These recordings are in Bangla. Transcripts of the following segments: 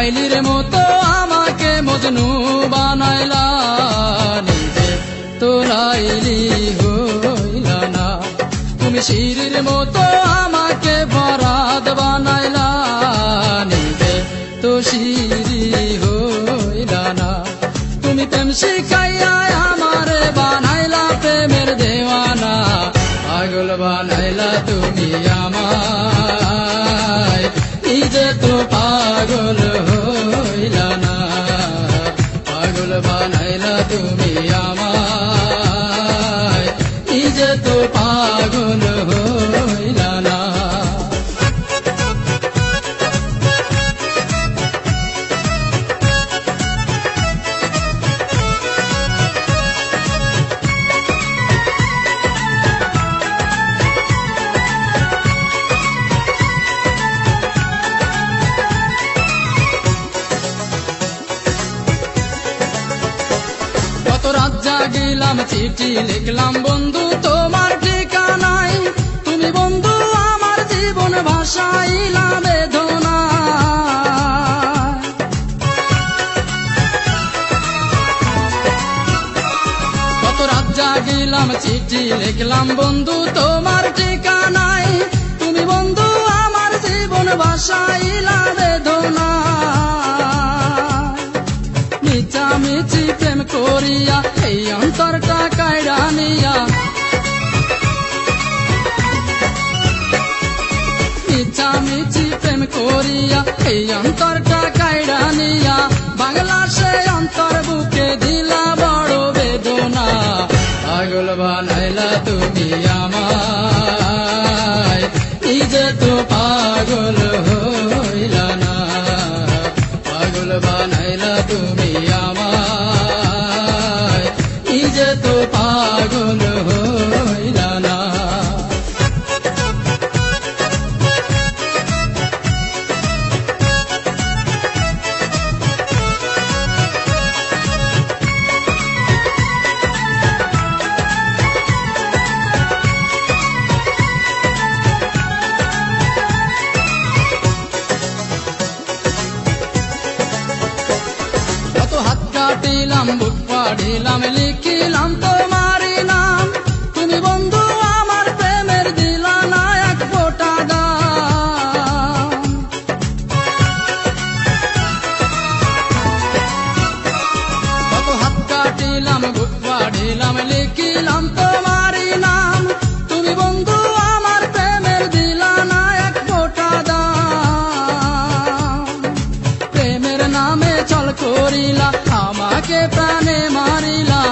লাইলির মতো আমাকে মজনু বানাইলা, নিজে তো লাইলি হইলা না। তুমি শিরির মতো আমাকে ফরাদ বানাইলা, নিজে তো শিরি হইলা না। তুমি প্রেম শিখাইয়া আমারে বানাইলা প্রেমের দেওয়ানা, পাগল বানাইলা তুমি আমায়, নিজে তো পাগল হইলা না। পাগল বানাইলা তুমি আমায়, নিজে তো পাগল হইলা না। রাত জাগিলাম চিঠি লিখলাম বন্ধু তোমার ঠিকানায়, তুমি বন্ধু আমার জীবন ভাসাইলা বেদনা। কত রাত জাগিলাম চিঠি লিখলাম বন্ধু তোমার ঠিকানায়, তুমি বন্ধু আমার জীবন ভাসাইলা বেদনা। মিছি প্রেম করিয়া এই অন্তরটা কায়রা নিয়া, মিছি প্রেম করিয়া এই অন্তরটা কায়রা নিয়া, বাংলা সে অন্তর বুকে দিলা বড় বেদনা। পাগল বানাইলা তুমি আমায়, নিজে তো পাগল হইলা না। পাগল বানাইলা তুমি আমায়, নিজে তো পাগল হইলা না। কাটিলাম বুক পাড়িলাম লিখিলাম তোমারই নাম, তুমি বন্ধু আমার প্রেমের দিলা না এক ফোঁটা দাম। কত হাত কাটিলাম বুক পাড়িলাম লিখিলাম তোমারই নাম, তুমি বন্ধু আমার প্রেমের দিলা না এক ফোঁটা দাম। প্রেমের নামে ছল করিলা আমাকে প্রাণে মারিলা,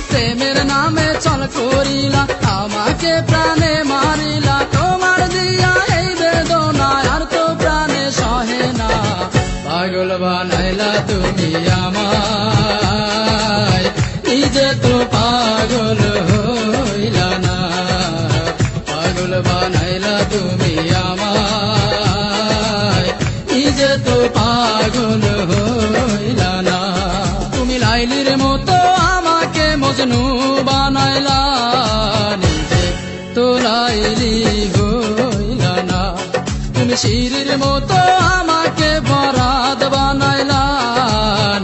প্রেমের নামে ছল করিলা আমাকে প্রাণে মারিলা। তোমার দিয়া এই বেদনা আর তো প্রাণে সহে না, পাগল বানাইলা তুমি আমায়, নিজে তো পাগল হইলা না। পাগল বানাইলা তুমি আমায়, নিজে তো পাগল হইলা না। তুমি লাইলির মতো আমাকে মজনু বানাইলা, নিজে তো লাইলি হইলা না। তুমি শিরির মতো আমাকে ফরাদ বানাইলা,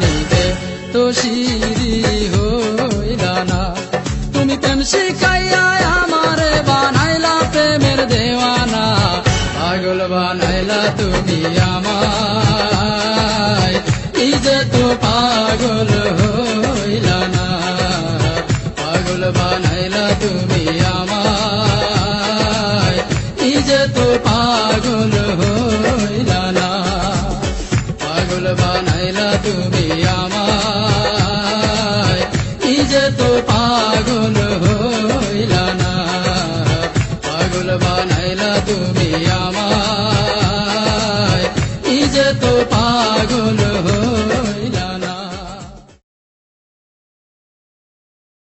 নিজে তো শিরি হইলা না। তুমি প্রেম শিখাইয়া আমারে বানাইলা প্রেমের দেওয়ানা, পাগল বানাইলা তুমি আমায়, নিজে তো পাগল হইলা না। পাগল বানাইলা তুমি আমায়, নিজে তো পাগল হইলা না। পাগল বানাইলা তুমি আমায়, নিজে তো পাগল